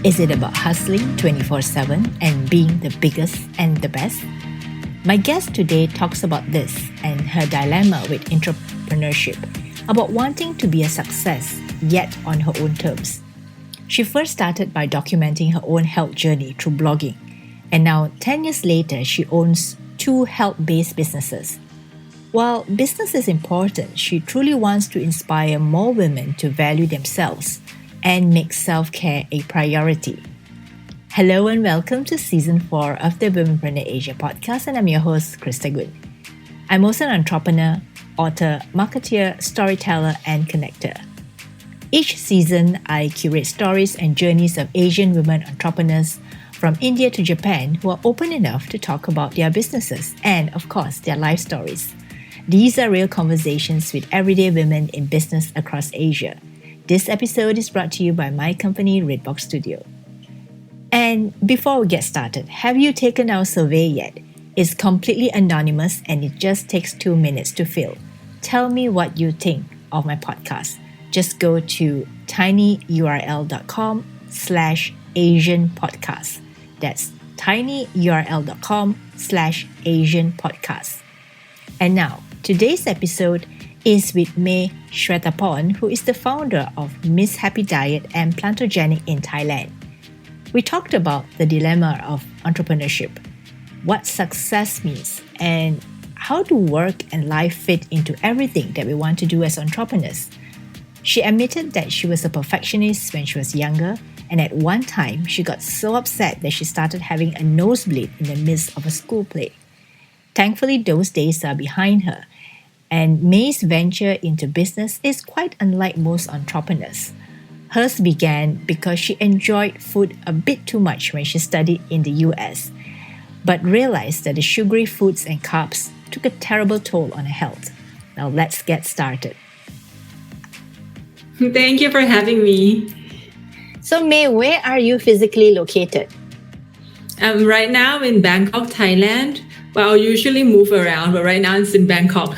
Is it about hustling 24/7 and being the biggest and the best? My guest today talks about this and her dilemma with entrepreneurship, about wanting to be a success yet on her own terms. She first started by documenting her own health journey through blogging, and now 10 years later, she owns 2 health-based businesses. While business is important, she truly wants to inspire more women to value themselves and make self-care a priority. Hello and welcome to Season 4 of the Womenpreneur Asia podcast, and I'm your host, Krista Good. I'm also an entrepreneur, author, marketeer, storyteller, and connector. Each season, I curate stories and journeys of Asian women entrepreneurs from India to Japan who are open enough to talk about their businesses and, of course, their life stories. These are real conversations with everyday women in business across Asia. This episode is brought to you by my company, Redbox Studio. And before we get started, have you taken our survey yet? It's completely anonymous and it just takes 2 minutes to fill. Tell me what you think of my podcast. Just go to tinyurl.com/Asian podcast. That's tinyurl.com/Asian podcast. And now, today's episode is with May Sresthaporn, who is the founder of MSHAPPYDIET and PLANTOGENIC in Thailand. We talked about the dilemma of entrepreneurship, what success means, and how do work and life fit into everything that we want to do as entrepreneurs. She admitted that she was a perfectionist when she was younger, and at one time she got so upset that she started having a nosebleed in the midst of a school play. Thankfully, those days are behind her, and May's venture into business is quite unlike most entrepreneurs. Hers began because she enjoyed food a bit too much when she studied in the US, but realized that the sugary foods and carbs took a terrible toll on her health. Now let's get started. Thank you for having me. So May, where are you physically located? I'm right now in Bangkok, Thailand. Well, I'll usually move around, but right now it's in Bangkok.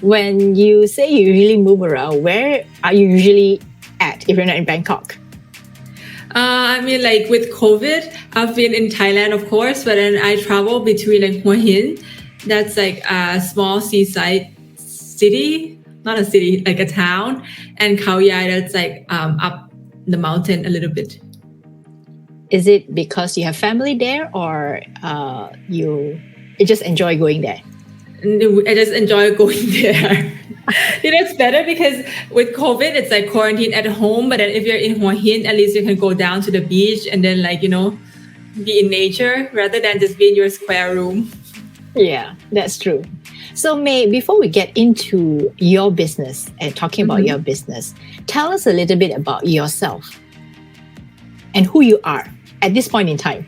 When you say you usually move around, where are you usually at if you're not in Bangkok? Like with COVID, I've been in Thailand, of course, but then I travel between like Hua Hin, that's like a small seaside city, not a city, like a town, and Khao Yai, that's like up the mountain a little bit. Is it because you have family there, or you just enjoy going there? I just enjoy going there. It's better because with COVID, it's like quarantine at home. But then if you're in Hua Hin, at least you can go down to the beach and then be in nature rather than just be in your square room. Yeah, that's true. So May, before we get into your business and talking about your business, tell us a little bit about yourself and who you are at this point in time.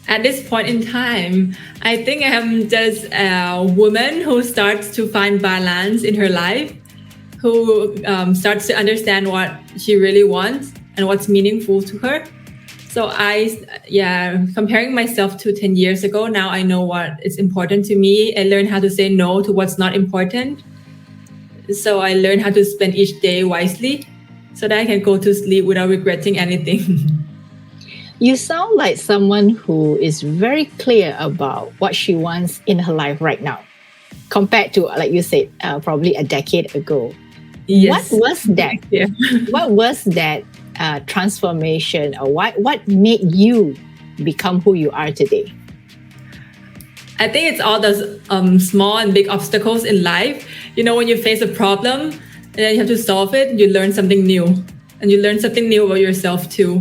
At this point in time, I think I'm just a woman who starts to find balance in her life, who starts to understand what she really wants and what's meaningful to her. So comparing myself to 10 years ago, now I know what is important to me. I learned how to say no to what's not important. So I learned how to spend each day wisely so that I can go to sleep without regretting anything. You sound like someone who is very clear about what she wants in her life right now, compared to, like you said, probably a decade ago. Yes. What was that? Yeah. What was that transformation, or what made you become who you are today? I think it's all those small and big obstacles in life. When you face a problem and then you have to solve it, you learn something new, and you learn something new about yourself too.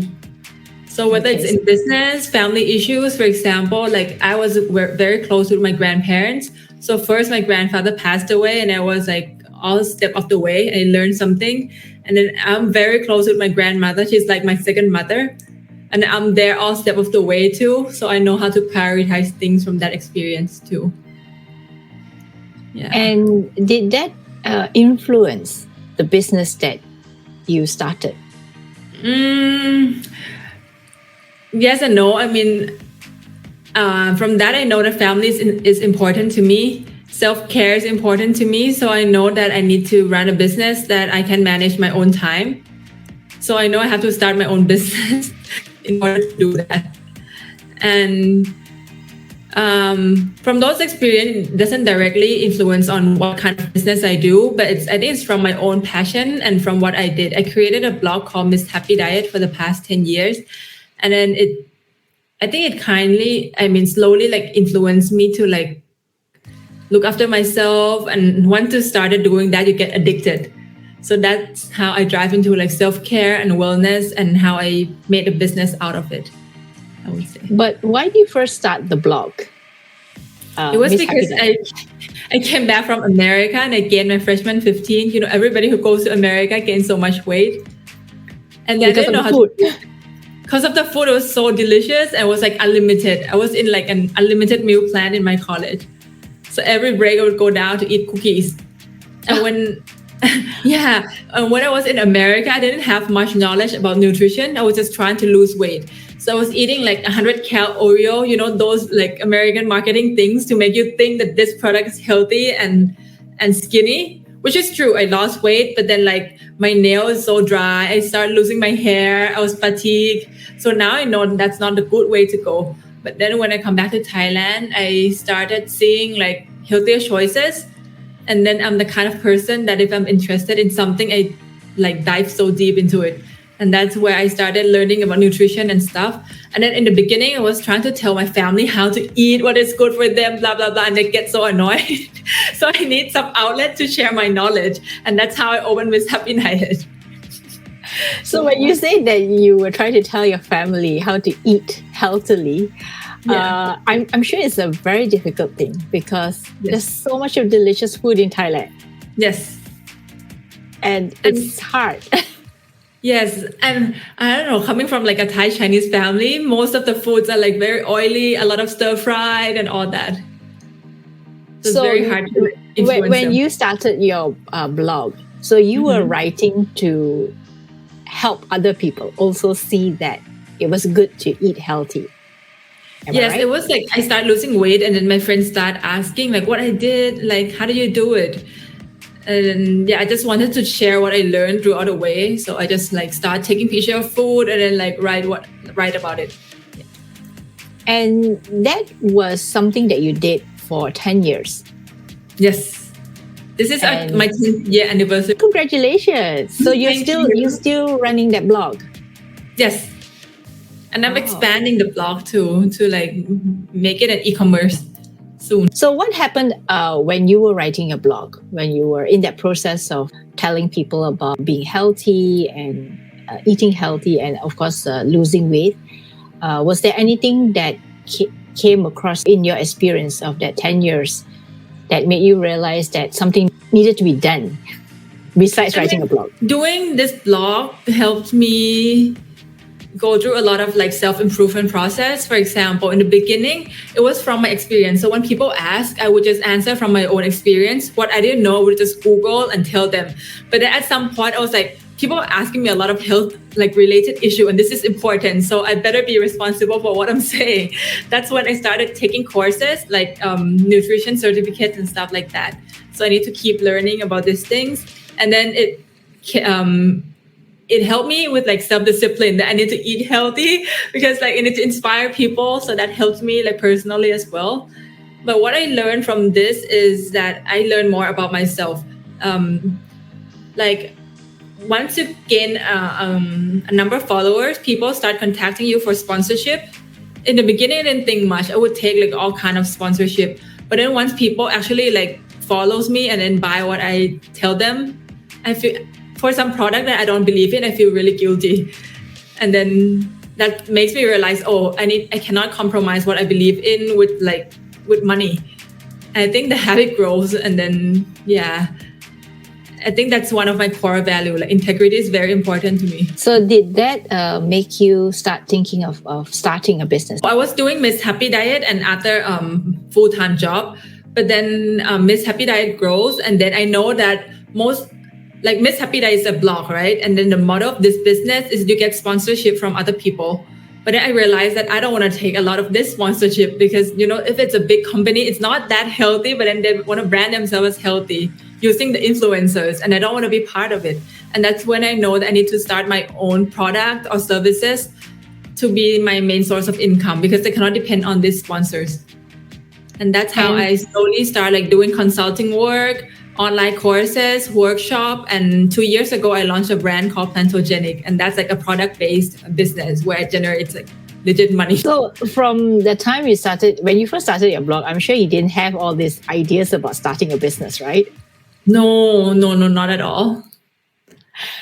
So whether it's in business, family issues, for example, like I was very close with my grandparents. So first my grandfather passed away and I was like all step of the way, and I learned something. And then I'm very close with my grandmother. She's like my second mother. And I'm there all step of the way too. So I know how to prioritize things from that experience too. Yeah. And did that influence the business that you started? Yes and no. From that, I know that family is important to me. Self-care is important to me. So I know that I need to run a business that I can manage my own time. So I know I have to start my own business in order to do that. And from those experiences, it doesn't directly influence on what kind of business I do, but I think it's from my own passion and from what I did. I created a blog called Miss Happy Diet for the past 10 years. And then I think it slowly like influenced me to like look after myself. And once you started doing that, you get addicted. So that's how I drive into like self-care and wellness and how I made a business out of it, I would say. But why did you first start the blog? It was because I came back from America and I gained my freshman 15. You know, everybody who goes to America gains so much weight. And then because I didn't know food. Because of the food, it was so delicious and it was like unlimited. I was in like an unlimited meal plan in my college. So every break I would go down to eat cookies. And when I was in America, I didn't have much knowledge about nutrition. I was just trying to lose weight. So I was eating like 100 cal Oreo, you know, those like American marketing things to make you think that this product is healthy and skinny, which is true. I lost weight, but then like my nail is so dry. I started losing my hair. I was fatigued. So now I know that's not the good way to go. But then when I come back to Thailand, I started seeing like healthier choices. And then I'm the kind of person that if I'm interested in something, I like dive so deep into it. And that's where I started learning about nutrition and stuff. And then in the beginning, I was trying to tell my family how to eat, what is good for them, blah, blah, blah. And they get so annoyed. So I need some outlet to share my knowledge. And that's how I opened Miss Happy Diet. So when you say that you were trying to tell your family how to eat healthily, I'm sure it's a very difficult thing because there's so much of delicious food in Thailand. Yes. And it's hard. Yes. And I don't know, coming from like a Thai Chinese family, most of the foods are like very oily, a lot of stir fried and all that. So it's very hard to influence when them. you started your blog, so you were writing to help other people also see that it was good to eat healthy. Yes, it was like I started losing weight and then my friends start asking like what I did, like how do you do it? And I just wanted to share what I learned throughout the way. So I just like start taking picture of food and then like write about it. Yeah. And that was something that you did for 10 years. Yes. This is my 10th year anniversary. Congratulations. So you're still running that blog? Yes. And I'm expanding the blog to like make it an e-commerce soon. So what happened when you were writing a blog, when you were in that process of telling people about being healthy and eating healthy and of course losing weight? Was there anything that came across in your experience of that 10 years that made you realize that something needed to be done besides writing a blog? Doing this blog helped me go through a lot of like self-improvement process. For example, in the beginning, it was from my experience. So when people ask, I would just answer from my own experience. What I didn't know, I would just Google and tell them. But then at some point, I was like, people are asking me a lot of health like related issue, and this is important. So I better be responsible for what I'm saying. That's when I started taking courses like nutrition certificates and stuff like that. So I need to keep learning about these things. And then it helped me with like self-discipline that I need to eat healthy because like I need to inspire people. So that helps me like personally as well. But what I learned from this is that I learned more about myself. Like once you gain a number of followers, people start contacting you for sponsorship. In the beginning, I didn't think much. I would take like all kind of sponsorship. But then once people actually like follows me and then buy what I tell them, I feel for some product that I don't believe in, I feel really guilty. And then that makes me realize, I cannot compromise what I believe in with money. And I think the habit grows. And then, I think that's one of my core values. Like integrity is very important to me. So did that make you start thinking of starting a business? I was doing Miss Happy Diet and other full-time job. But then Miss Happy Diet grows. And then I know that like Miss Happy Diet is a blog, right? And then the model of this business is you get sponsorship from other people. But then I realized that I don't want to take a lot of this sponsorship because, if it's a big company, it's not that healthy, but then they want to brand themselves as healthy. using the influencers, and I don't want to be part of it. And that's when I know that I need to start my own product or services to be my main source of income, because I cannot depend on these sponsors. And that's how I slowly start like doing consulting work, online courses, workshop. And 2 years ago, I launched a brand called PLANTOGENIC. And that's like a product-based business where it generates like legit money. So from the time you started, when you first started your blog, I'm sure you didn't have all these ideas about starting a business, right? No, not at all.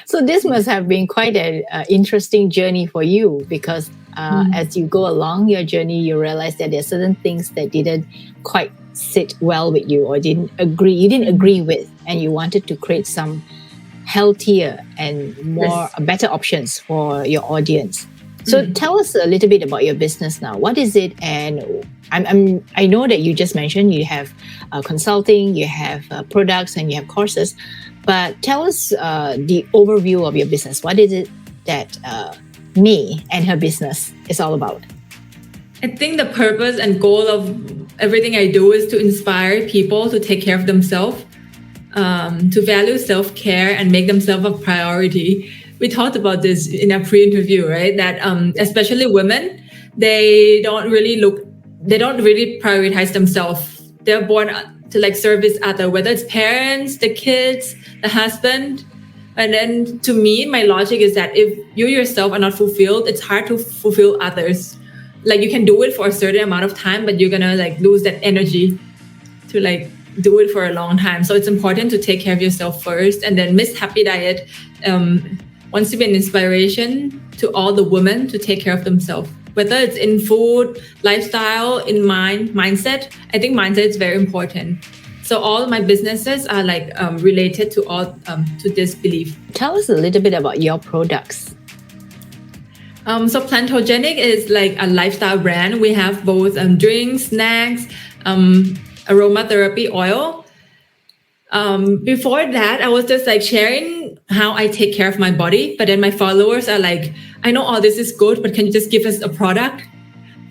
So this must have been quite an interesting journey for you, because as you go along your journey, you realize that there are certain things that didn't quite sit well with you, or you didn't agree with, and you wanted to create some healthier and better options for your audience. So tell us a little bit about your business now. What is it? And I know that you just mentioned you have consulting, you have products, and you have courses. But tell us the overview of your business. What is it that May and her business is all about? I think the purpose and goal of everything I do is to inspire people to take care of themselves, to value self-care and make themselves a priority. We talked about this in a pre-interview, right? That especially women, they don't really prioritize themselves. They're born to like service other, whether it's parents, the kids, the husband. And then to me, my logic is that if you yourself are not fulfilled, it's hard to fulfill others. Like you can do it for a certain amount of time, but you're gonna like lose that energy to like do it for a long time. So it's important to take care of yourself first. And then Miss Happy Diet wants to be an inspiration to all the women to take care of themselves, whether it's in food, lifestyle, in mindset. I think mindset is very important. So all my businesses are like related to all to this belief. Tell us a little bit about your products. So PLANTOGENIC is like a lifestyle brand. We have both drinks, snacks, aromatherapy oil. Before that, I was just like sharing how I take care of my body. But then my followers are like, I know all this is good, but can you just give us a product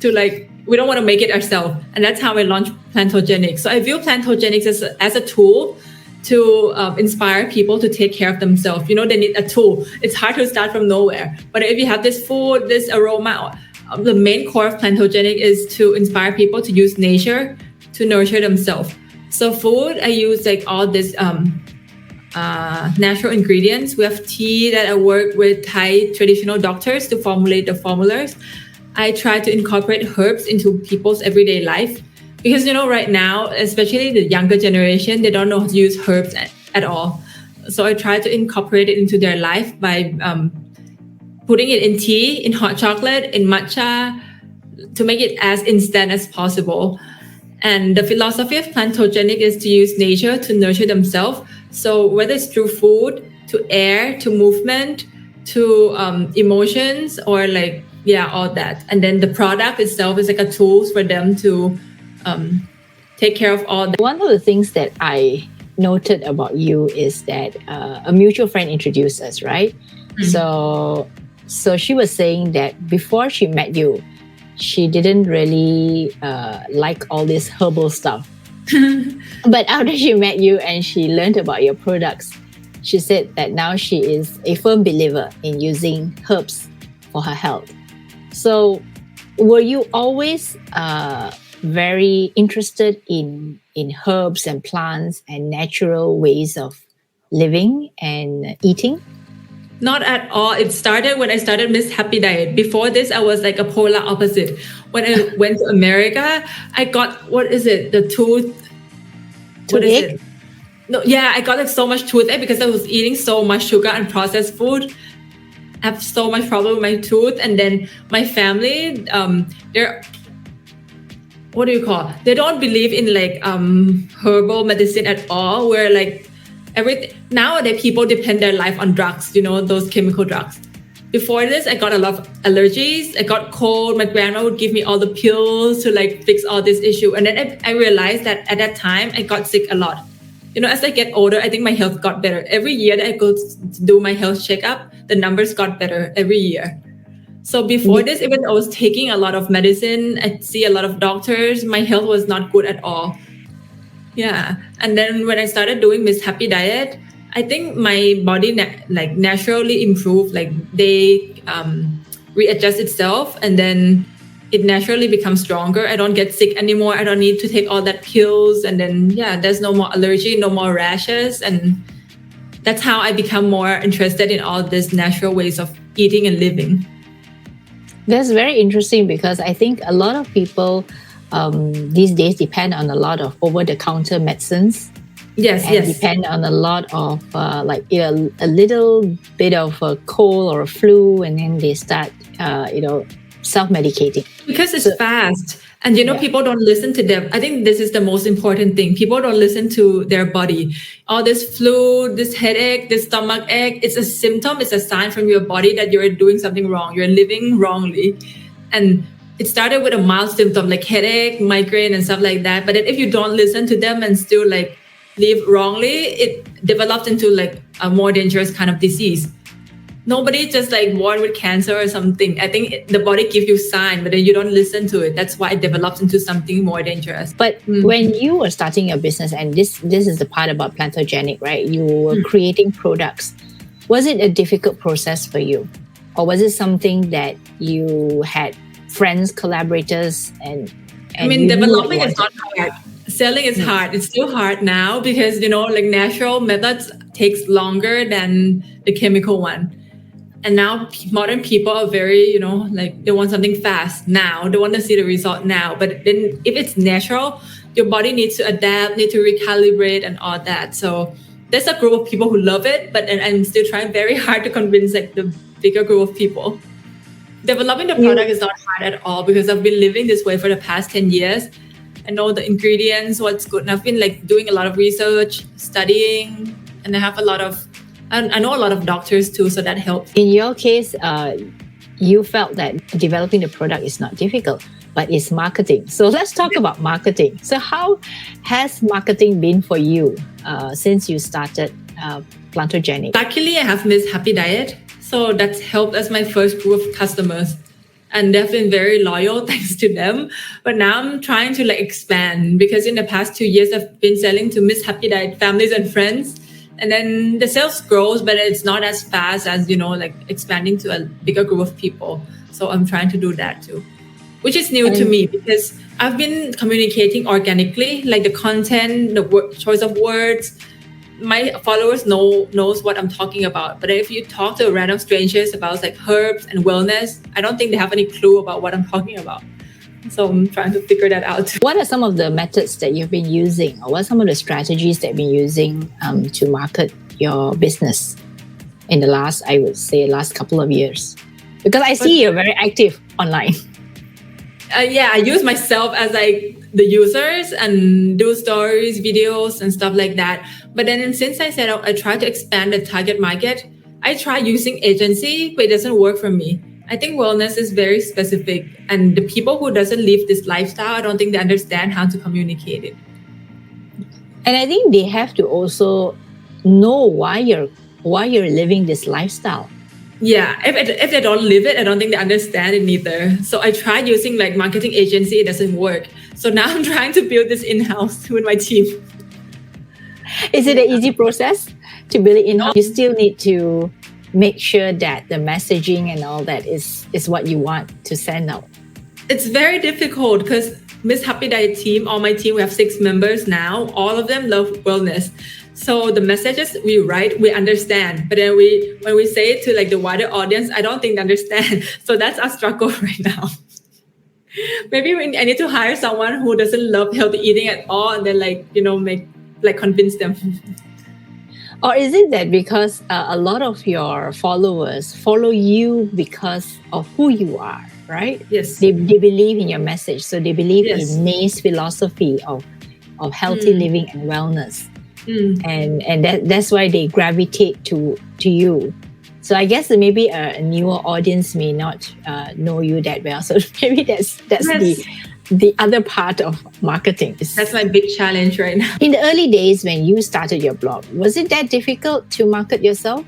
to like, we don't want to make it ourselves. And that's how I launched PLANTOGENIC. So I view PLANTOGENIC as a tool to inspire people to take care of themselves. You know, they need a tool. It's hard to start from nowhere. But if you have this food, this aroma, the main core of PLANTOGENIC is to inspire people to use nature to nurture themselves. So food, I use like all this natural ingredients. We have tea that I work with Thai traditional doctors to formulate the formulas. I try to incorporate herbs into people's everyday life. Because, you know, right now, especially the younger generation, they don't know how to use herbs at all. So I try to incorporate it into their life by putting it in tea, in hot chocolate, in matcha, to make it as instant as possible. And the philosophy of PLANTOGENIC is to use nature to nurture themselves. So whether it's through food, to air, to movement, to emotions, or like, all that. And then the product itself is like a tool for them to take care of all that. One of the things that I noted about you is that a mutual friend introduced us, right? So she was saying that before she met you, she didn't really like all this herbal stuff. But after she met you and she learned about your products, she said that now she is a firm believer in using herbs for her health. So were you always very interested in herbs and plants and natural ways of living and eating? Not at all. It started when I started Miss Happy Diet. Before this, I was like a polar opposite. When I went to America, I got, what is it? The toothache? No, yeah, I got like so much toothache because I was eating so much sugar and processed food. I have so much problem with my tooth. And then my family, they're, what do you call? They don't believe in like herbal medicine at all. Where like everything nowadays people depend their life on drugs, you know, those chemical drugs. Before this, I got a lot of allergies. I got cold. My grandma would give me all the pills to like fix all this issue. And then I realized that at that time I got sick a lot. You know, as I get older, I think my health got better. Every year that I go to do my health checkup, the numbers got better every year. So before this, even though I was taking a lot of medicine, I see a lot of doctors, my health was not good at all. Yeah. And then when I started doing Miss Happy Diet, I think my body naturally improved. Like they readjust itself, and then it naturally becomes stronger. I don't get sick anymore. I don't need to take all that pills. And then, yeah, there's no more allergy, no more rashes. And that's how I become more interested in all these natural ways of eating and living. That's very interesting because I think a lot of people these days depend on a lot of over-the-counter medicines. Yes, and yes. depend on a lot of a little bit of a cold or a flu, and then they start self-medicating. Because it's fast. And people don't listen to them. I think this is the most important thing. People don't listen to their body. All this flu, this headache, this stomach ache, it's a symptom, it's a sign from your body that you're doing something wrong. You're living wrongly. And it started with a mild symptom like headache, migraine, and stuff like that. But then if you don't listen to them and still live wrongly, it develops into a more dangerous kind of disease. Nobody just born with cancer or something. I think the body gives you sign, but then you don't listen to it. That's why it develops into something more dangerous. But when you were starting your business, and this is the part about Plantogenic, right? You were creating products. Was it a difficult process for you? Or was it something that you had friends, collaborators, and developing is not hard. Selling is hard. It's still hard now because, natural methods takes longer than the chemical one. And now modern people are very, they want something fast now. They want to see the result now. But then if it's natural, your body needs to adapt, need to recalibrate and all that. So there's a group of people who love it, but I'm still trying very hard to convince the bigger group of people. Developing the product is not hard at all because I've been living this way for the past 10 years. I know the ingredients, what's good. And I've been doing a lot of research, studying, and I have I know a lot of doctors too, so that helps. In your case, you felt that developing the product is not difficult, but it's marketing. So let's talk about marketing. So how has marketing been for you since you started Plantogenic? Luckily, I have Miss Happy Diet. So that's helped as my first group of customers. And they've been very loyal thanks to them. But now I'm trying to expand because in the past 2 years, I've been selling to Miss Happy Diet families and friends. And then the sales grows, but it's not as fast as, expanding to a bigger group of people. So I'm trying to do that too, which is new to me because I've been communicating organically, the content, the choice of words. My followers knows what I'm talking about. But if you talk to random strangers about herbs and wellness, I don't think they have any clue about what I'm talking about. So I'm trying to figure that out. What are some of the methods that you've been using, or what are some of the strategies that you've been using to market your business in the last couple of years? Because I see you're very active online. I use myself as the users and do stories, videos, and stuff like that. But then since I said I try to expand the target market, I try using agency, but it doesn't work for me. I think wellness is very specific, and the people who doesn't live this lifestyle, I don't think they understand how to communicate it. And I think they have to also know why you're living this lifestyle. Yeah, if they don't live it, I don't think they understand it neither. So I tried using marketing agency, it doesn't work. So now I'm trying to build this in-house with my team. Is it an easy process to build it in-house? You still need to make sure that the messaging and all that is what you want to send out. It's very difficult because Miss Happy Diet team, all my team, we have 6 members now. All of them love wellness. So the messages we write, we understand. But then when we say it to the wider audience, I don't think they understand. So that's our struggle right now. Maybe I need to hire someone who doesn't love healthy eating at all and then convince them. Or is it that because a lot of your followers follow you because of who you are, right? Yes. They believe in your message. So they believe in May's philosophy of healthy living and wellness. And that's why they gravitate to you. So I guess that maybe a newer audience may not know you that well. So maybe that's the other part of marketing. That's my big challenge right now. In the early days when you started your blog, was it that difficult to market yourself?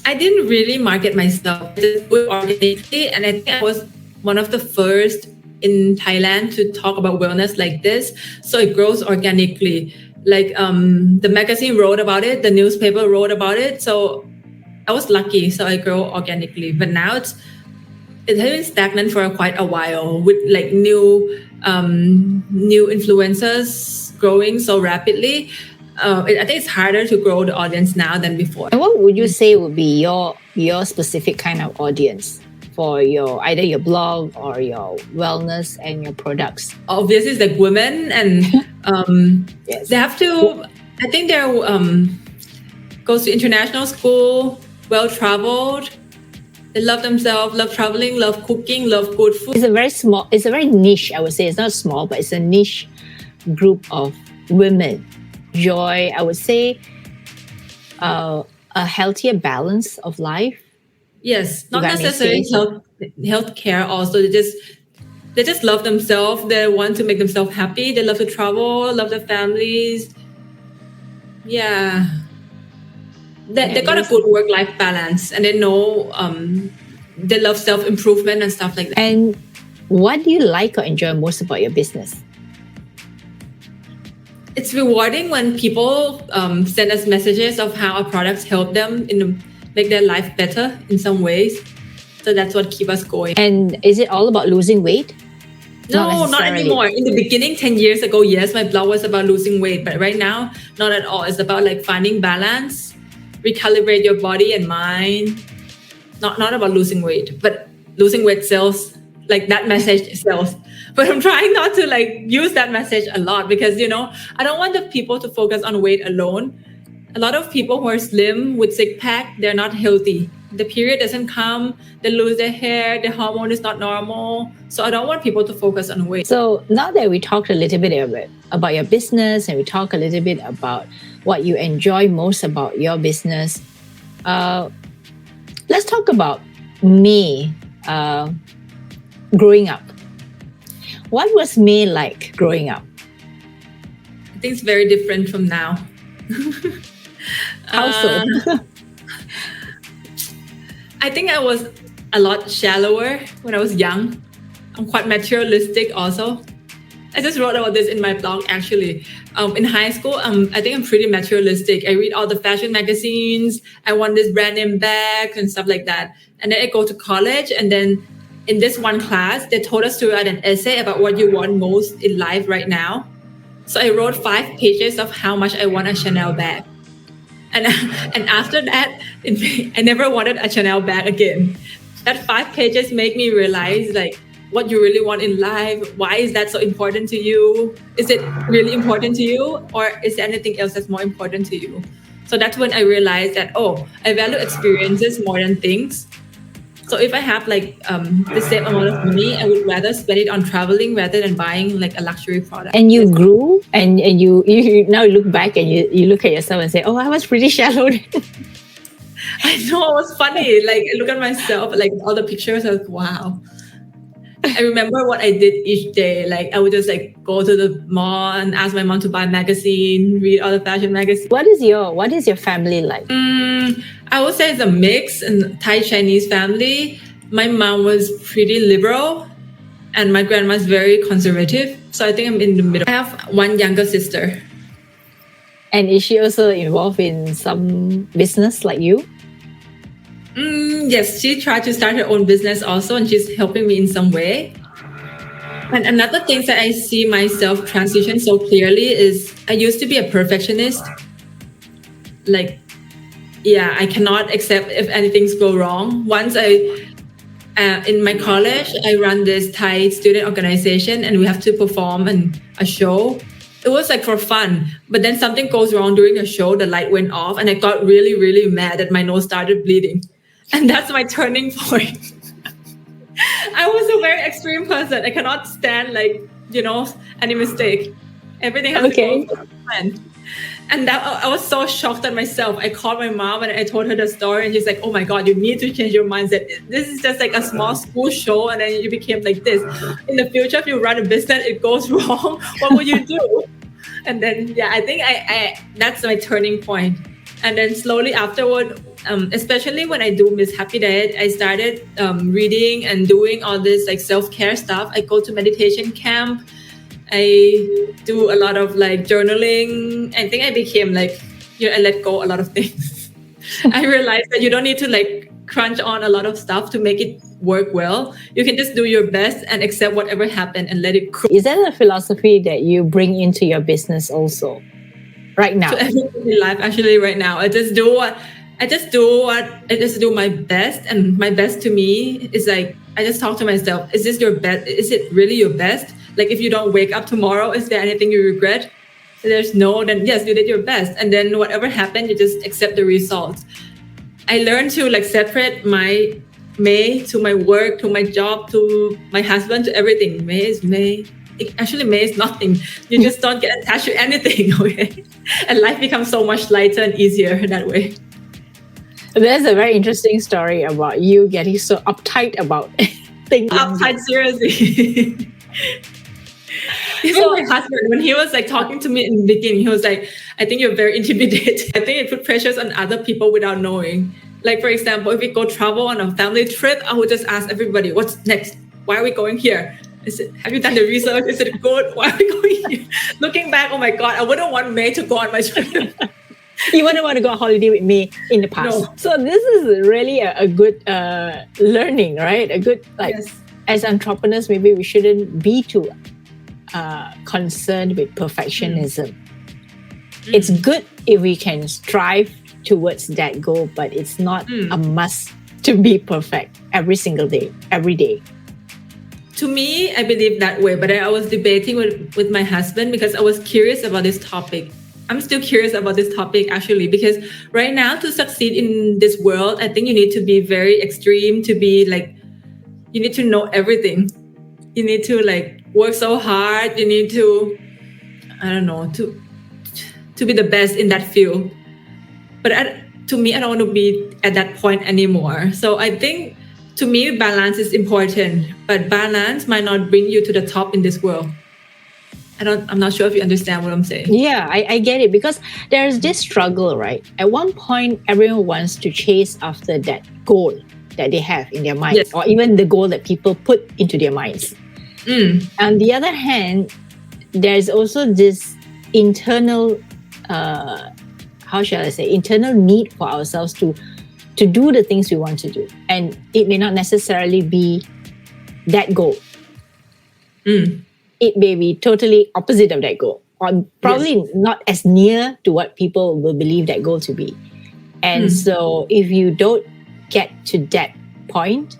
I didn't really market myself. I just do it organically, and I think I was one of the first in Thailand to talk about wellness like this. So it grows organically. Like the magazine wrote about it, the newspaper wrote about it. So I was lucky. So I grow organically. But now it has been stagnant for quite a while with like new influencers growing so rapidly. I think it's harder to grow the audience now than before. And what would you say would be your specific kind of audience for either your blog or your wellness and your products? Obviously, it's like women, and Yes. they have to. I think they're goes to international school, well traveled. They love themselves, love traveling, love cooking, love good food. It's a very niche, I would say. It's not small, but it's a niche group of women. Joy, I would say, a healthier balance of life. Yes, not If I may necessarily say healthcare. Also, they just love themselves. They want to make themselves happy. They love to travel, love their families. Yeah, they got a good work-life balance, and they know they love self-improvement and stuff like that. And what do you like or enjoy most about your business? It's rewarding when people send us messages of how our products help them make their life better in some ways. So that's what keeps us going. And is it all about losing weight? No, not anymore. In the beginning, 10 years ago, yes, my blog was about losing weight. But right now, not at all. It's about like finding balance, recalibrate your body and mind. Not about losing weight, but losing weight sells. Like that message sells. But I'm trying not to like use that message a lot because, I don't want the people to focus on weight alone. A lot of people who are slim with six pack, they're not healthy. The period doesn't come, they lose their hair, their hormone is not normal. So I don't want people to focus on weight. So now that we talked a little bit about your business and we talk a little bit about what you enjoy most about your business, let's talk about me growing up. What was May like growing up? I think it's very different from now. How so? I think I was a lot shallower when I was young. I'm quite materialistic also. I just wrote about this in my blog actually. In high school, I think I'm pretty materialistic. I read all the fashion magazines. I want this brand name bag and stuff like that. And then I go to college, and then in this one class, they told us to write an essay about what you want most in life right now. So I wrote 5 pages of how much I want a Chanel bag. And after that, I never wanted a Chanel bag again. That 5 pages made me realize like what you really want in life. Why is that so important to you? Is it really important to you? Or is there anything else that's more important to you? So that's when I realized that, I value experiences more than things. So if I have like the same amount of money, I would rather spend it on traveling rather than buying like a luxury product. And you grew, and you now look back and you look at yourself and say, I was pretty shallow. I know, it was funny. Like I look at myself, like all the pictures, I was like, wow. I remember what I did each day. Like I would just like go to the mall and ask my mom to buy a magazine, read all the fashion magazines. What is your family like? I would say it's a mix in Thai Chinese family. My mom was pretty liberal and my grandma's very conservative. So I think I'm in the middle. I have one younger sister. And is she also involved in some business like you? Yes, she tried to start her own business also, and she's helping me in some way. And another thing that I see myself transition so clearly is I used to be a perfectionist. Like, I cannot accept if anything's go wrong. Once in my college, I run this Thai student organization and we have to perform a show. It was like for fun, but then something goes wrong during the show, the light went off and I got really, really mad that my nose started bleeding. And that's my turning point. I was a very extreme person. I cannot stand any mistake. Everything has to go to plan. And I was so shocked at myself. I called my mom and I told her the story and she's like, oh my God, you need to change your mindset. This is just like a small school show and then you became like this. In the future, if you run a business, it goes wrong. What would you do? And then, I think I that's my turning point. And then slowly afterward, especially when I do Miss Happy Diet, I started reading and doing all this like self-care stuff. I go to meditation camp. I do a lot of like journaling. I think I became like, I let go a lot of things. I realized that you don't need to like crunch on a lot of stuff to make it work well. You can just do your best and accept whatever happened and let it go. Is that a philosophy that you bring into your business also right now? To everything in life, actually, right now, I just do my best, and my best to me is like I just talk to myself. Is this your best? Is it really your best? Like if you don't wake up tomorrow, is there anything you regret? If there's no, then yes, you did your best, and then whatever happened, you just accept the results. I learned to like separate my May to my work, to my job, to my husband, to everything. May is May. Actually, May is nothing. You just don't get attached to anything, okay? And life becomes so much lighter and easier that way. There's a very interesting story about you getting so uptight about things. Uptight, seriously. Even my husband, when he was like talking to me in the beginning, he was like, I think you're very intimidated. I think it put pressures on other people without knowing. Like, for example, if we go travel on a family trip, I would just ask everybody, what's next? Why are we going here? Have you done the research? Is it good? Why are we going here? Looking back, oh my God, I wouldn't want May to go on my trip. You wouldn't want to go on holiday with me in the past. No. So this is really a good learning, right? A good, like, Yes. As entrepreneurs, maybe we shouldn't be too concerned with perfectionism. It's good if we can strive towards that goal, but it's not a must to be perfect every single day, every day. To me, I believe that way, but I was debating with my husband because I was curious about this topic. I'm still curious about this topic actually, because right now to succeed in this world, I think you need to be very extreme, to be like, you need to know everything. You need to like work so hard. You need to, I don't know, to be the best in that field. But to me, I don't want to be at that point anymore. So I think to me, balance is important, but balance might not bring you to the top in this world. I'm not sure if you understand what I'm saying. Yeah, I get it, because there's this struggle, right? At one point, everyone wants to chase after that goal that they have in their minds, Yes. or even the goal that people put into their minds. On the other hand, there's also this internal, internal need for ourselves to do the things we want to do. And it may not necessarily be that goal. It may be totally opposite of that goal, or probably not as near to what people will believe that goal to be. And so if you don't get to that point,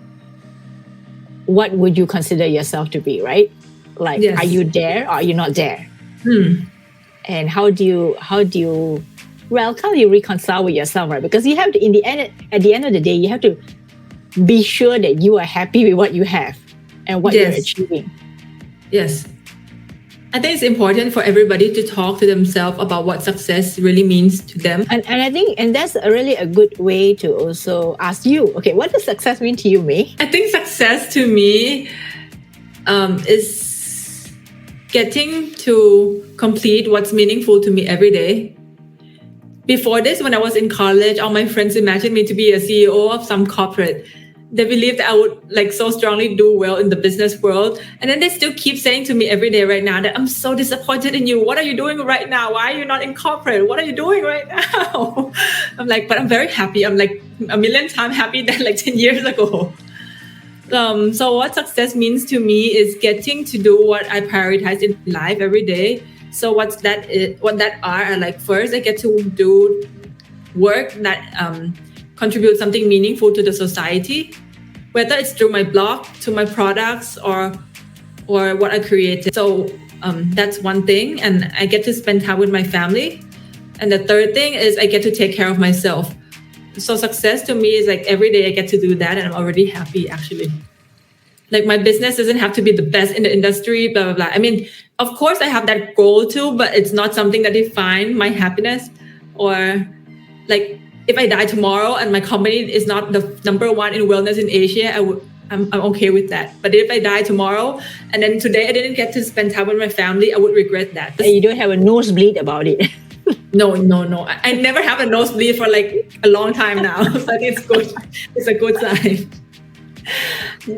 what would you consider yourself to be, right? Like, are you there or are you not there? And how do you reconcile with yourself, right? Because you have to, at the end of the day, you have to be sure that you are happy with what you have and what you're achieving. Yes. I think it's important for everybody to talk to themselves about what success really means to them. And I think, and that's really a good way to also ask you, okay, what does success mean to you, May? I think success to me is getting to complete what's meaningful to me every day. Before this, when I was in college, all my friends imagined me to be a CEO of some corporate. They believed I would like so strongly do well in the business world. And then they still keep saying to me every day right now that I'm so disappointed in you. What are you doing right now? Why are you not in corporate? What are you doing right now? I'm like, but I'm very happy. I'm like a million times happy than like 10 years ago. So what success means to me is getting to do what I prioritize in life every day. So what that are like, first I get to do work that contribute something meaningful to the society, whether it's through my blog, to my products, or what I created. So that's one thing, and I get to spend time with my family. And the third thing is I get to take care of myself. So success to me is like every day I get to do that, and I'm already happy actually. Like my business doesn't have to be the best in the industry, blah, blah, blah. I mean, of course I have that goal too, but it's not something that defines my happiness. Or like if I die tomorrow and my company is not the number one in wellness in Asia, I'm okay with that. But if I die tomorrow and then today I didn't get to spend time with my family, I would regret that. You don't have a nosebleed about it. No. I never have a nosebleed for like a long time now. So I think it's good. It's a good sign.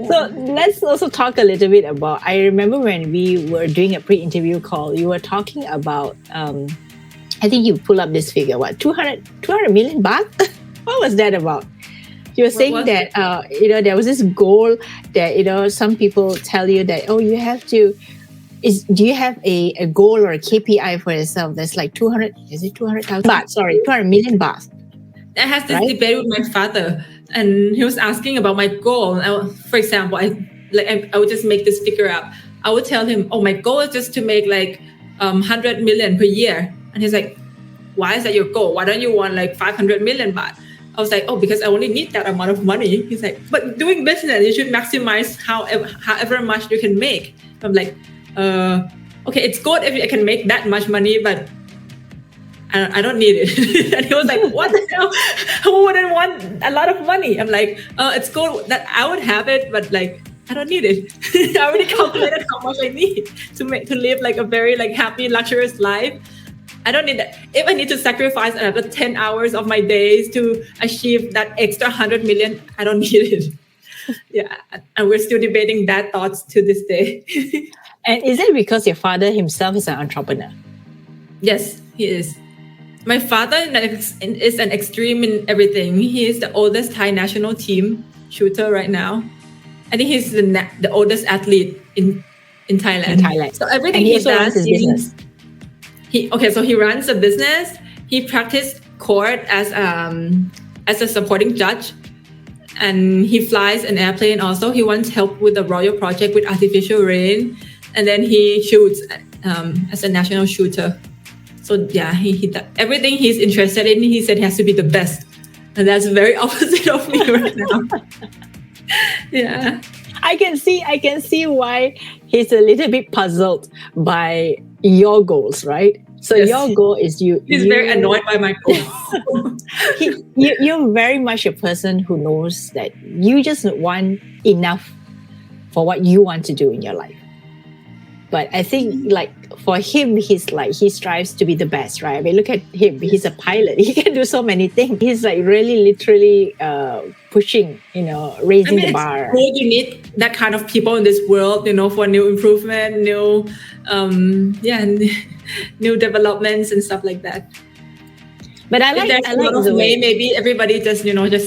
So let's also talk a little bit about, I remember when we were doing a pre-interview call, you were talking about, I think you pull up this figure, 200 million baht? What was that about? You were saying that, there was this goal that, some people tell you that, you have to, do you have a goal or a KPI for yourself that's like 200,000 baht? Sorry, 200 million baht. I had this debate with my father, and he was asking about my goal. For example, I would just make this figure up. I would tell him, my goal is just to make like 100 million per year. And he's like, why is that your goal? Why don't you want like 500 million baht? I was like, because I only need that amount of money. He's like, but doing business, you should maximize however much you can make. I'm like, okay, it's good if I can make that much money, but I don't need it. And he was like, what the hell? Who wouldn't want a lot of money? I'm like, it's good that I would have it, but like, I don't need it. I already calculated how much I need to live like a very like happy, luxurious life. I don't need that. If I need to sacrifice another 10 hours of my days to achieve that extra 100 million, I don't need it. Yeah. And we're still debating that thoughts to this day. And is it because your father himself is an entrepreneur? Yes, he is. My father is an extreme in everything. He is the oldest Thai national team shooter right now. I think he's the oldest athlete in Thailand. So everything he does, he runs a business. He practiced court as a supporting judge, and he flies an airplane. Also, he wants help with the royal project with artificial rain, and then he shoots as a national shooter. So yeah, he does everything he's interested in. He said he has to be the best, and that's very opposite of me right now. Yeah, I can see why he's a little bit puzzled by your goals, right? So yes. Your goal is He's very annoyed by my goals. You're very much a person who knows that you just want enough for what you want to do in your life. But I think like for him, he strives to be the best, right? I mean, look at him. He's a pilot. He can do so many things. He's like really literally pushing, raising the bar. You need that kind of people in this world, for new improvement, new developments and stuff like that. But I like the way maybe everybody just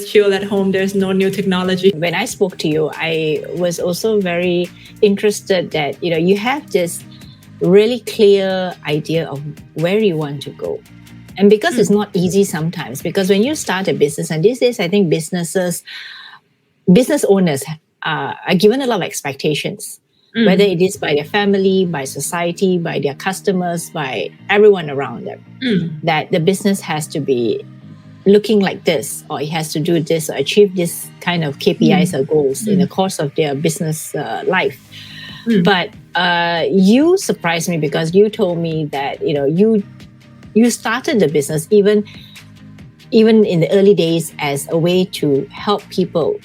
chill at home. There's no new technology. When I spoke to you, I was also very interested that you have this really clear idea of where you want to go. And because it's not easy sometimes, because when you start a business, and these days I think business owners are given a lot of expectations. Whether it is by their family, by society, by their customers, by everyone around them, that the business has to be looking like this, or it has to do this, or achieve this kind of KPIs or goals in the course of their business life. But you surprised me because you told me that you started the business even in the early days as a way to help people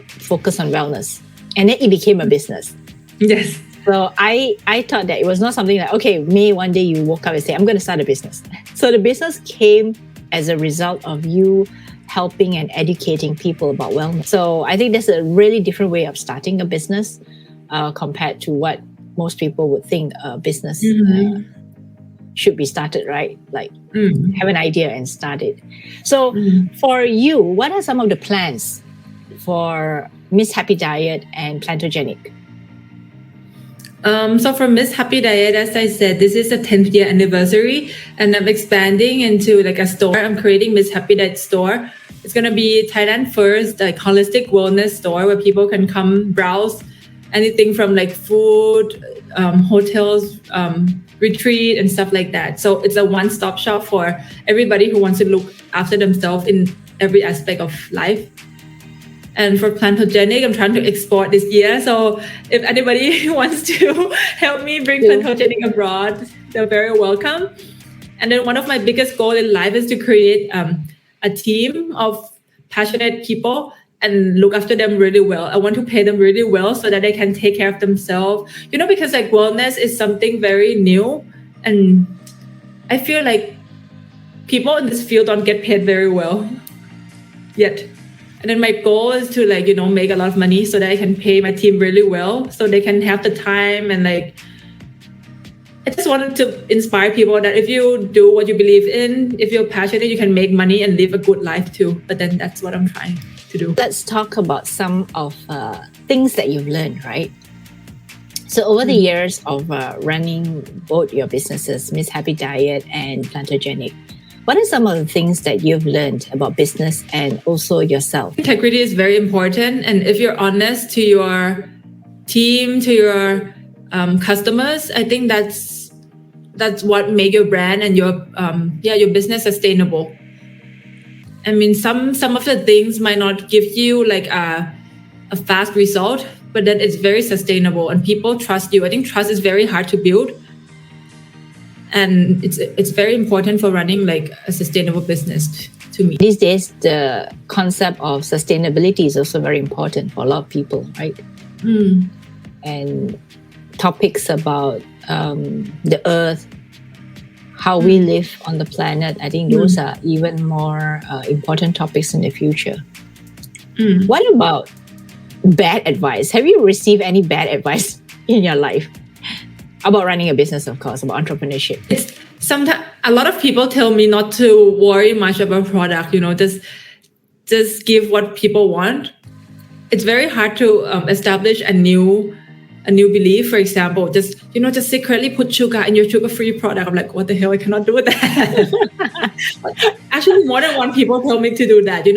focus on wellness. And then it became a business. Yes. So I thought that it was not something like, okay, May, one day you woke up and say, I'm going to start a business. So the business came as a result of you helping and educating people about wellness. So I think that's a really different way of starting a business compared to what most people would think a business should be started, right? Like have an idea and start it. So for you, what are some of the plans for Miss Happy Diet and PLANTOGENIC? So for Miss Happy Diet, as I said, this is the 10th year anniversary, and I'm expanding into like a store. I'm creating Miss Happy Diet store. It's going to be Thailand first, like holistic wellness store where people can come browse anything from like food, hotels, retreat and stuff like that. So it's a one-stop shop for everybody who wants to look after themselves in every aspect of life. And for PLANTOGENIC, I'm trying to export this year. So if anybody wants to help me bring PLANTOGENIC abroad, they're very welcome. And then one of my biggest goals in life is to create a team of passionate people and look after them really well. I want to pay them really well so that they can take care of themselves. Because like wellness is something very new, and I feel like people in this field don't get paid very well yet. And then my goal is to like, make a lot of money so that I can pay my team really well so they can have the time. And like, I just wanted to inspire people that if you do what you believe in, if you're passionate, you can make money and live a good life too. But then that's what I'm trying to do. Let's talk about some of things that you've learned, right? So over the years of running both your businesses, Miss Happy Diet and Plantogenic, what are some of the things that you've learned about business and also yourself? Integrity is very important. And if you're honest to your team, to your customers, I think that's what make your brand and your business sustainable. I mean, some of the things might not give you like a fast result, but that it's very sustainable and people trust you. I think trust is very hard to build. And it's very important for running like a sustainable business to me. These days, the concept of sustainability is also very important for a lot of people, right? And topics about the earth, how we live on the planet, I think those are even more important topics in the future. What about bad advice? Have you received any bad advice in your life? About running a business, of course, about entrepreneurship. Sometimes a lot of people tell me not to worry much about product, just give what people want. It's very hard to establish a new belief. For example, just secretly put sugar in your sugar-free product. I'm like, what the hell? I cannot do that. Actually, more than one people tell me to do that.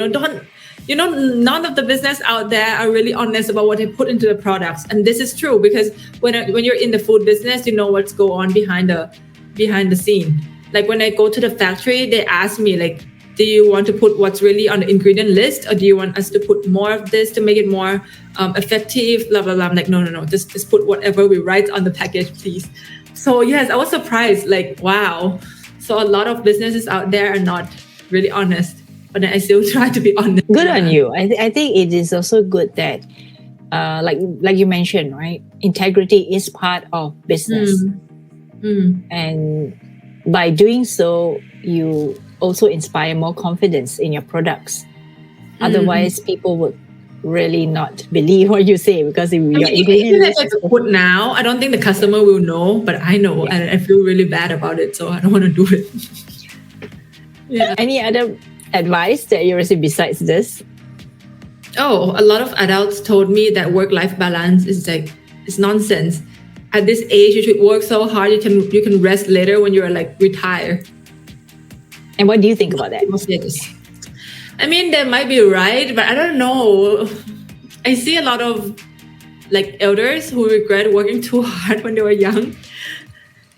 None of the business out there are really honest about what they put into the products. And this is true because when you're in the food business, you know what's going on behind the scene. Like when I go to the factory, they ask me like, do you want to put what's really on the ingredient list? Or do you want us to put more of this to make it more effective? Blah, blah, blah. I'm like, no. Just put whatever we write on the package, please. So yes, I was surprised. Like, wow. So a lot of businesses out there are not really honest. But then I still try to be honest. Good on you. I think it is also good that, like you mentioned, right? Integrity is part of business. And by doing so, you also inspire more confidence in your products. Otherwise, people would really not believe what you say because if I put now, I don't think the customer will know, but I know and I feel really bad about it. So I don't want to do it. Any other advice that you receive besides this? Oh, a lot of adults told me that work-life balance is it's nonsense. At this age, you should work so hard you can rest later when you're like retired. And what do you think about that? I mean, they might be right, but I don't know. I see a lot of like elders who regret working too hard when they were young.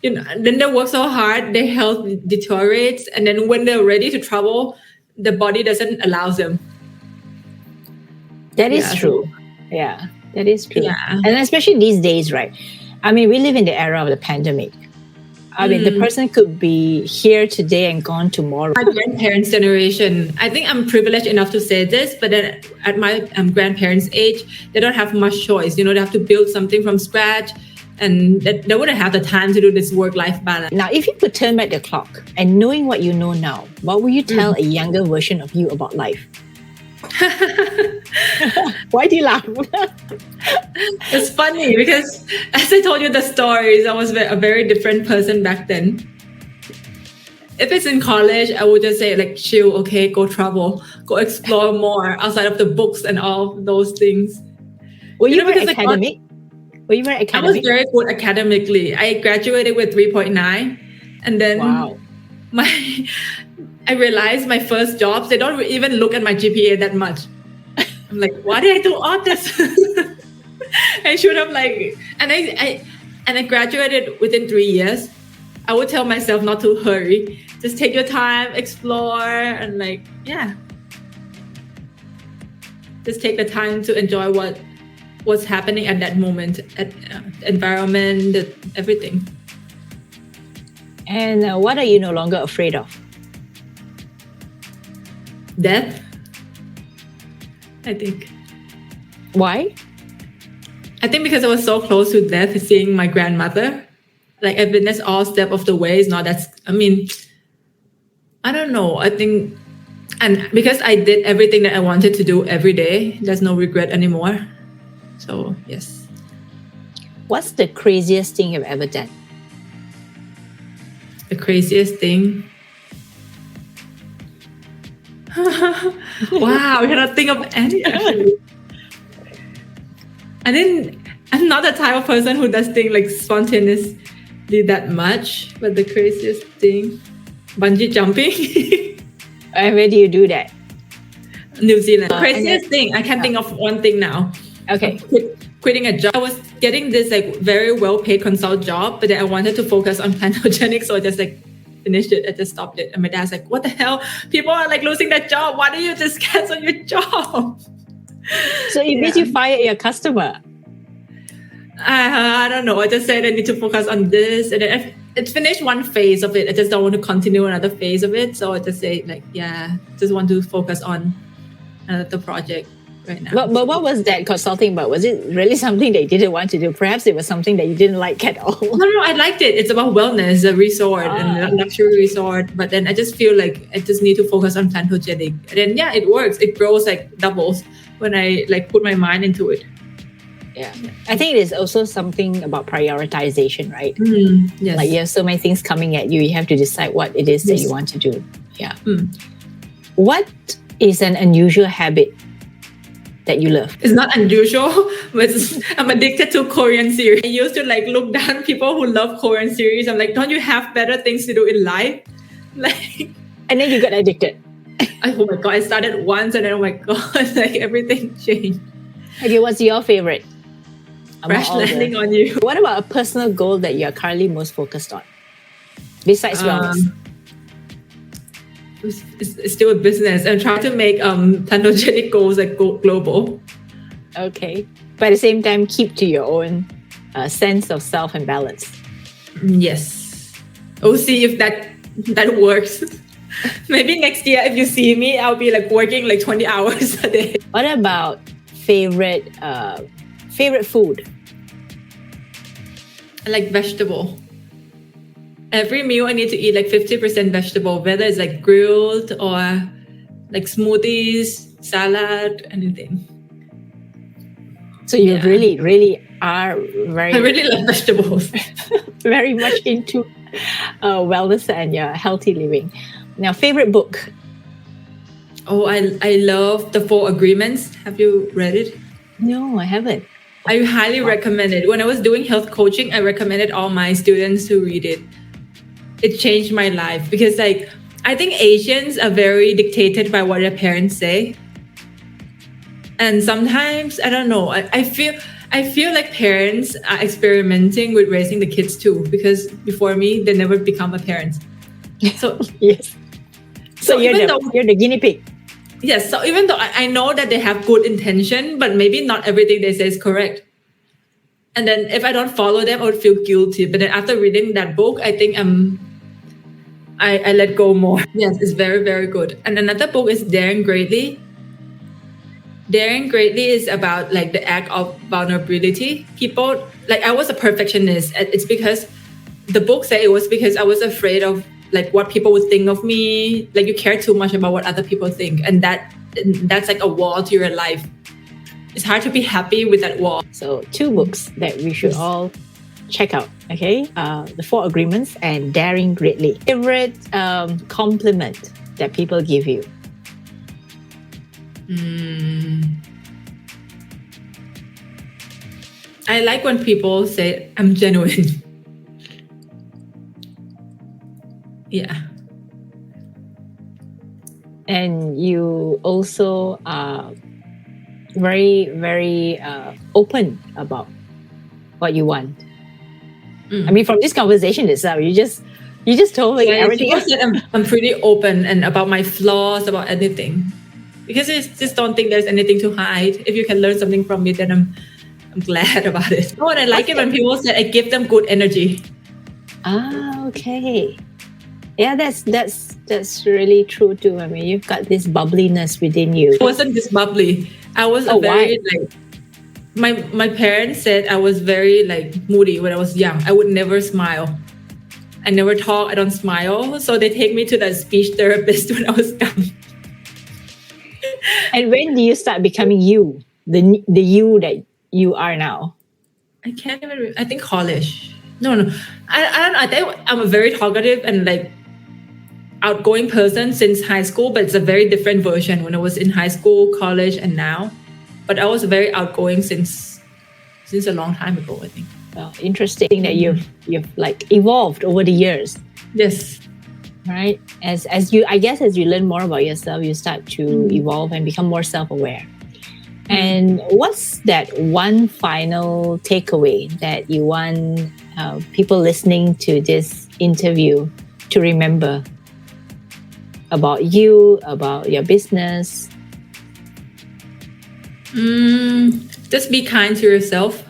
Then they work so hard, their health deteriorates, and then when they're ready to travel, the body doesn't allow them. That is true. Yeah, that is true. Yeah. And especially these days, right? I mean, we live in the era of the pandemic. I mean, the person could be here today and gone tomorrow. My grandparents' generation, I think I'm privileged enough to say this, but then at my grandparents' age, they don't have much choice. They have to build something from scratch, and they wouldn't have the time to do this work-life balance. Now, if you could turn back the clock and knowing what you know now, what would you tell a younger version of you about life? Why do you laugh? It's funny because as I told you the stories, I was a very different person back then. If it's in college, I would just say like, chill, okay, go travel, go explore more outside of the books and all those things. Were you very academic? Were you very academic? I was very good academically. I graduated with 3.9 and then I realized my first jobs, they don't even look at my GPA that much. I'm like, why did I do all this? I should have and I graduated within 3 years. I would tell myself not to hurry. Just take your time, explore, and just take the time to enjoy what's happening at that moment, at environment, everything. And what are you no longer afraid of? Death, I think. Why? I think because I was so close to death, seeing my grandmother. like I witnessed all step of the way. It's not that, I don't know. I think, and because I did everything that I wanted to do every day, there's no regret anymore. So yes. What's the craziest thing you've ever done? The craziest thing. Wow, I cannot think of any actually. I'm not the type of person who does things like spontaneously that much, but the craziest thing, bungee jumping. And where do you do that? New Zealand. Craziest thing, I can think of one thing now. Okay. Quitting a job. I was getting this like very well-paid consult job, but then I wanted to focus on PLANTOGENIC, so I just like finished it. I just stopped it. And my dad's like, what the hell? People are like losing their job. Why don't you just cancel your job? So it made you fire your customer. I don't know. I just said I need to focus on this. And then it's finished one phase of it. I just don't want to continue another phase of it. So I just say like, just want to focus on the project right now. But what was that consulting about? Was it really something that you didn't want to do? Perhaps it was something that you didn't like at all. No, I liked it. It's about wellness, a resort and a luxury resort. But then I just feel like I just need to focus on PLANTOGENIC. And then it works. It grows like doubles when I like put my mind into it. Yeah. I think it is also something about prioritization, right? Yes. Like you have so many things coming at you. You have to decide what it is that you want to do. Yeah. What is an unusual habit that you love? It's not unusual, but I'm addicted to Korean series. I used to like look down on people who love Korean series. I'm like, don't you have better things to do in life? Like, and then you got addicted. Oh my God, I started once and then oh my God, like everything changed. Okay, what's your favorite? Crash landing on you. What about a personal goal that you're currently most focused on? Besides wellness. It's still a business. I'm trying to make PLANTOGENIC goals like global. Okay. But at the same time, keep to your own sense of self and balance. Yes. We'll see if that works. Maybe next year, if you see me, I'll be like working like 20 hours a day. What about favorite food? I like vegetable. Every meal I need to eat like 50% vegetable, whether it's like grilled or like smoothies, salad, anything. So you really, really are very... I really love vegetables. very much into wellness and healthy living. Now, favorite book? Oh, I love The 4 Agreements. Have you read it? No, I haven't. I highly recommend it. When I was doing health coaching, I recommended all my students to read it. It changed my life because like I think Asians are very dictated by what their parents say. And sometimes, I don't know, I feel like parents are experimenting with raising the kids too, because before me, they never become a parent. So yes. So you're the guinea pig. Yes. So even though I know that they have good intention, but maybe not everything they say is correct. And then if I don't follow them, I would feel guilty. But then after reading that book, I think I let go more. Yes, it's very, very good. And another book is Daring Greatly. Daring Greatly is about like the act of vulnerability. People, like I was a perfectionist. It's because the book said it was because I was afraid of like what people would think of me. Like you care too much about what other people think. And that's like a wall to your life. It's hard to be happy with that wall. So 2 books that we should all check out, okay? The 4 Agreements and Daring Greatly. Favorite compliment that people give you? I like when people say, I'm genuine. Yeah. And you also are very, very open about what you want. I mean, from this conversation itself, you just told me everything. I'm pretty open and about my flaws, about anything, because I just don't think there's anything to hide. If you can learn something from me, then I'm glad about it. Oh, and I like it when people say I give them good energy. Ah, okay. Yeah, that's really true too. I mean, you've got this bubbliness within you. I wasn't this bubbly. I was my parents said I was very like moody when I was young. I would never smile. I never talk. I don't smile. So they take me to that speech therapist when I was young. And when do you start becoming you, the you that you are now? I can't even. I think college. No. I don't know. I think I'm a very talkative and like outgoing person since high school, but it's a very different version when I was in high school, college, and now. But I was very outgoing since a long time ago, I think. Well, interesting that you've like evolved over the years. Yes. Right. As you learn more about yourself, you start to evolve and become more self-aware. And what's that one final takeaway that you want people listening to this interview to remember about you, about your business? Just be kind to yourself.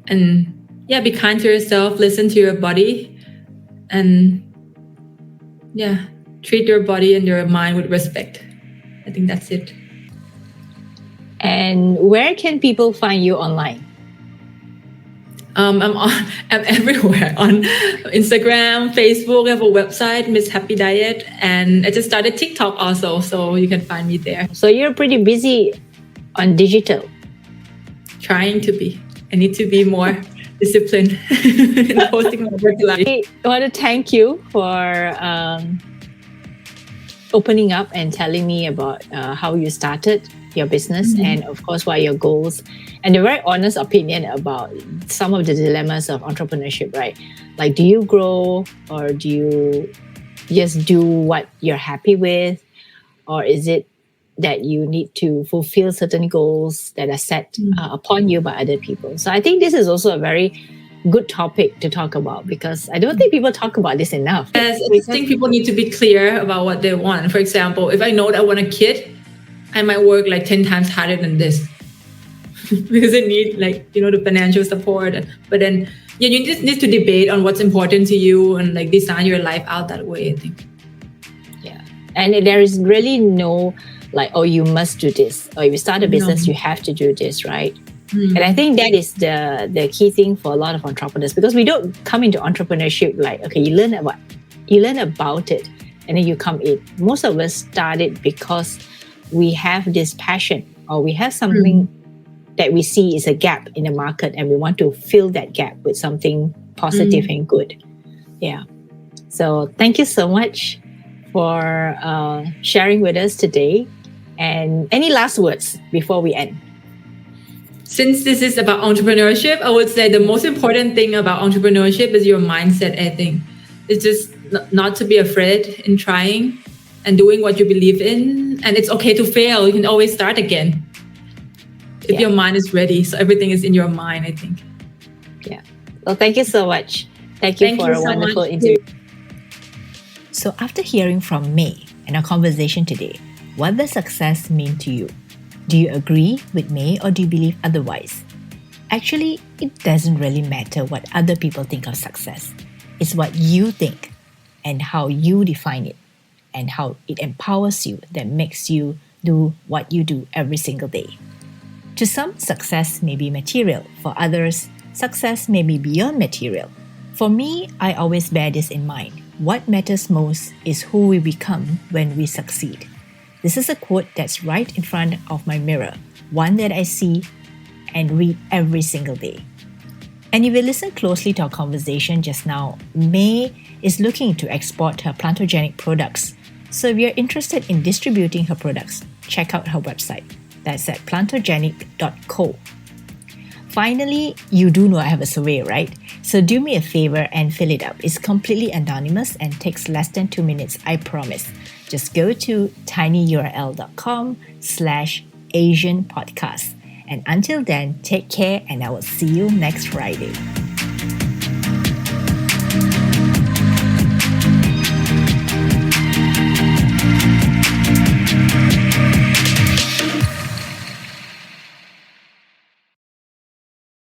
And yeah, be kind to yourself, listen to your body, and yeah, treat your body and your mind with respect. I think that's it. And where can people find you online? I'm everywhere on Instagram, Facebook. I have a website, MSHAPPYDIET, and I just started TikTok also, so you can find me there. So you're pretty busy on digital. Trying to be. I need to be more disciplined in posting my work life. I want to thank you for opening up and telling me about how you started your business and of course what are your goals and a very honest opinion about some of the dilemmas of entrepreneurship, right? Like, do you grow or do you just do what you're happy with, or is it that you need to fulfill certain goals that are set upon you by other people? So I think this is also a very good topic to talk about because I don't think people talk about this enough. Yes, I think people need to be clear about what they want. For example, if I know that I want a kid, I might work like 10 times harder than this because I need the financial support. But then you just need to debate on what's important to you and like design your life out that way, I think. Yeah. And there is really no like, oh, you must do this. Or if you start a business, you have to do this, right? And I think that is the key thing for a lot of entrepreneurs because we don't come into entrepreneurship like, okay, you learn about it and then you come in. Most of us started because we have this passion or we have something that we see is a gap in the market and we want to fill that gap with something positive and good. Yeah. So thank you so much for sharing with us today. And any last words before we end? Since this is about entrepreneurship, I would say the most important thing about entrepreneurship is your mindset, I think. It's just not to be afraid in trying and doing what you believe in. And it's okay to fail. You can always start again. If your mind is ready. So everything is in your mind, I think. Yeah. Well, thank you so much. Thank you for a wonderful interview. So after hearing from May and our conversation today, what does success mean to you? Do you agree with May or do you believe otherwise? Actually, it doesn't really matter what other people think of success. It's what you think and how you define it and how it empowers you that makes you do what you do every single day. To some, success may be material. For others, success may be beyond material. For me, I always bear this in mind. What matters most is who we become when we succeed. This is a quote that's right in front of my mirror, one that I see and read every single day. And if you listen closely to our conversation just now, May is looking to export her plantogenic products. So if you're interested in distributing her products, check out her website. That's at plantogenic.co. Finally, you do know I have a survey, right? So do me a favor and fill it up. It's completely anonymous and takes less than 2 minutes, I promise. Just go to tinyurl.com/AsianPodcast. And until then, take care and I will see you next Friday.